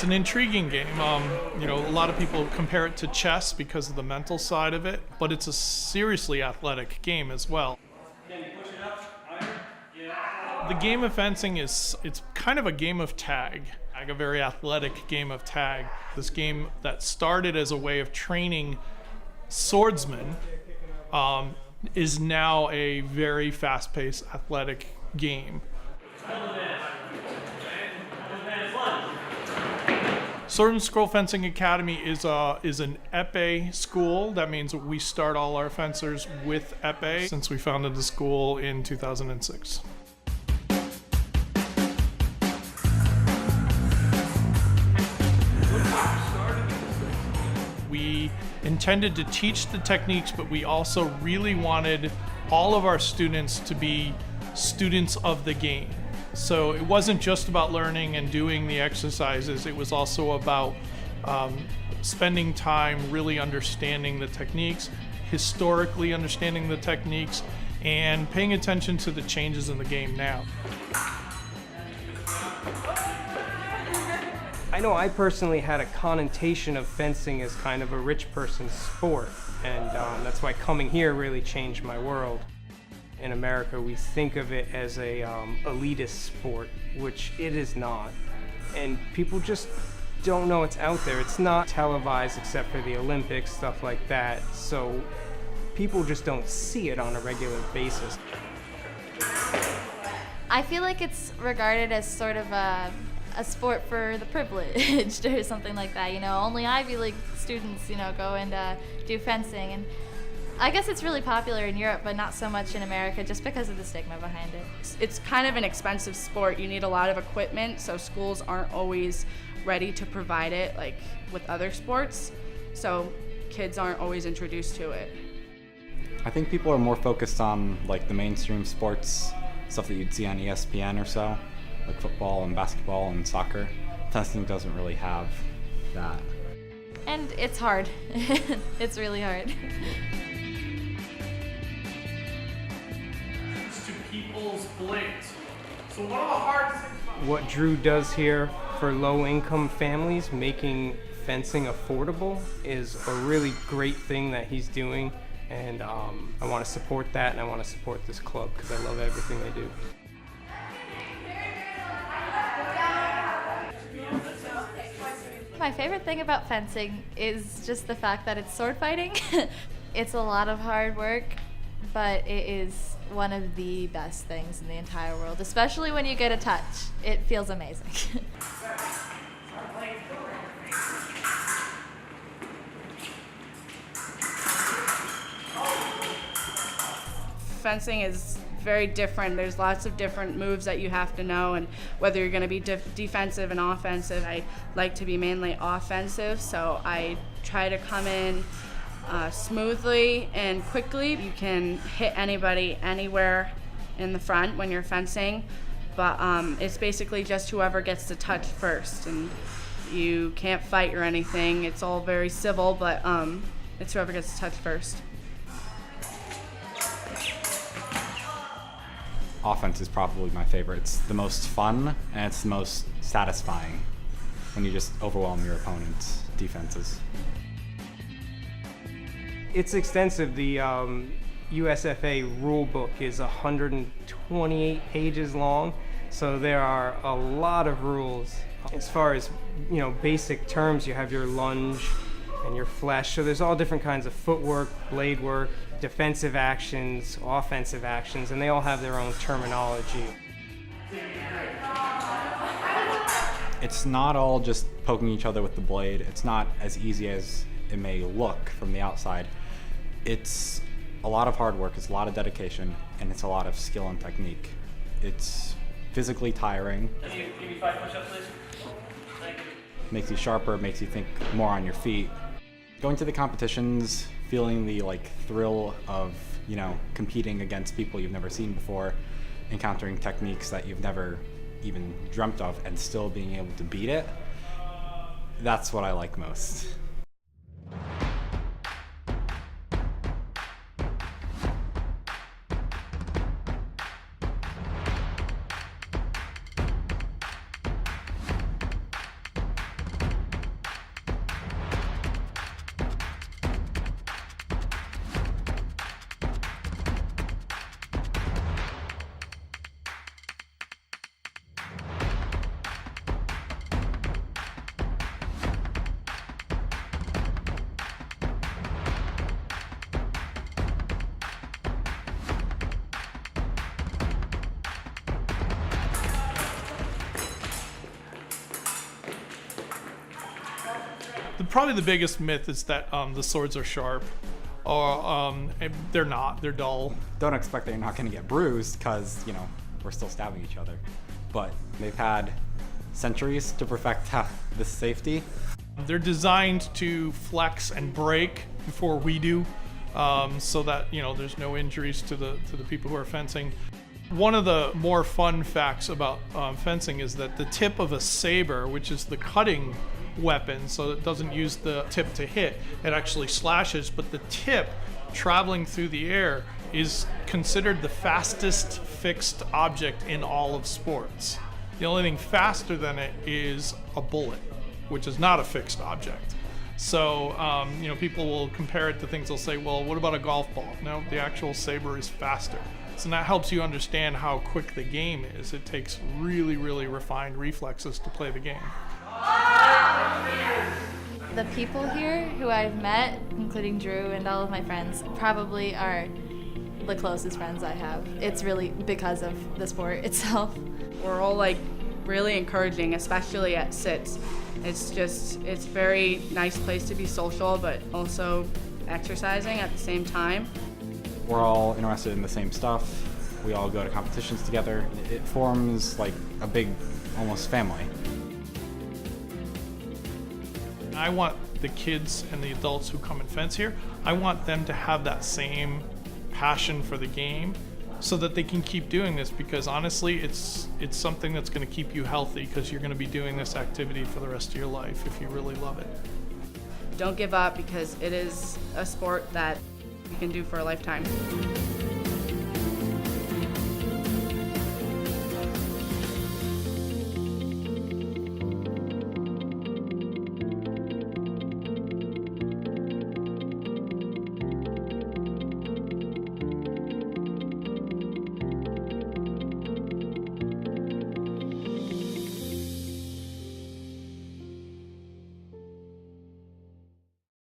It's an intriguing game. A lot of people compare it to chess because of the mental side of it, but it's a seriously athletic game as well. The game of fencing it's kind of a game of tag, a very athletic game of tag. This game that started as a way of training swordsmen is now a very fast-paced athletic game. Sword and Scroll Fencing Academy is an épée school. That means we start all our fencers with épée since we founded the school in 2006. We intended to teach the techniques, but we also really wanted all of our students to be students of the game. So it wasn't just about learning and doing the exercises, it was also about spending time really understanding the techniques, historically understanding the techniques, and paying attention to the changes in the game now. I know I personally had a connotation of fencing as kind of a rich person's sport, and that's why coming here really changed my world. In America, we think of it as a elitist sport, which it is not. And people just don't know it's out there. It's not televised except for the Olympics, stuff like that. So people just don't see it on a regular basis. I feel like it's regarded as sort of a sport for the privileged or something like that. Only Ivy League students, go and do fencing. And I guess it's really popular in Europe, but not so much in America just because of the stigma behind it. It's kind of an expensive sport. You need a lot of equipment, so schools aren't always ready to provide it like with other sports. So kids aren't always introduced to it. I think people are more focused on like the mainstream sports, stuff that you'd see on ESPN or so, like football and basketball and soccer. Fencing doesn't really have that. And it's hard. It's really hard. People's blades. So one of the hardest things about What Drew does here for low-income families, making fencing affordable, is a really great thing that he's doing, and I want to support that, and I want to support this club because I love everything they do. My favorite thing about fencing is just the fact that it's sword fighting. It's a lot of hard work, but it is one of the best things in the entire world, especially when you get a touch. It feels amazing. Fencing is very different. There's lots of different moves that you have to know, and whether you're going to be defensive and offensive. I like to be mainly offensive, so I try to come in smoothly and quickly. You can hit anybody anywhere in the front when you're fencing, but it's basically just whoever gets to touch first, and you can't fight or anything. It's all very civil, but it's whoever gets to touch first. Offense is probably my favorite. It's the most fun and it's the most satisfying when you just overwhelm your opponent's defenses. It's extensive. The USFA rule book is 128 pages long, so there are a lot of rules. As far as basic terms, you have your lunge and your flesh. So there's all different kinds of footwork, blade work, defensive actions, offensive actions, and they all have their own terminology. It's not all just poking each other with the blade. It's not as easy as it may look from the outside. It's a lot of hard work, it's a lot of dedication, and it's a lot of skill and technique. It's physically tiring. Give me 5 push-ups, please. Thank you. Makes you sharper, makes you think more on your feet. Going to the competitions, feeling the thrill of competing against people you've never seen before, encountering techniques that you've never even dreamt of, and still being able to beat it, that's what I like most. Probably the biggest myth is that the swords are sharp, or they're not. They're dull. Don't expect that you're not going to get bruised because, you know, we're still stabbing each other. But they've had centuries to perfect this safety. They're designed to flex and break before we do, so that, you know, there's no injuries to the people who are fencing. One of the more fun facts about fencing is that the tip of a saber, which is the cutting weapon, so it doesn't use the tip to hit, it actually slashes, but the tip traveling through the air is considered the fastest fixed object in all of sports. The only thing faster than it is a bullet, which is not a fixed object. So, you know, people will compare it to things. They'll say, well, what about a golf ball? No, the actual saber is faster. So that helps you understand how quick the game is. It takes really, really refined reflexes to play the game. The people here who I've met, including Drew and all of my friends, probably are the closest friends I have. It's really because of the sport itself. We're all like really encouraging, especially at SITS. It's a very nice place to be social, but also exercising at the same time. We're all interested in the same stuff. We all go to competitions together. It forms like a big, almost family. I want the kids and the adults who come and fence here, I want them to have that same passion for the game so that they can keep doing this, because honestly, it's something that's going to keep you healthy, because you're going to be doing this activity for the rest of your life if you really love it. Don't give up, because it is a sport that you can do for a lifetime.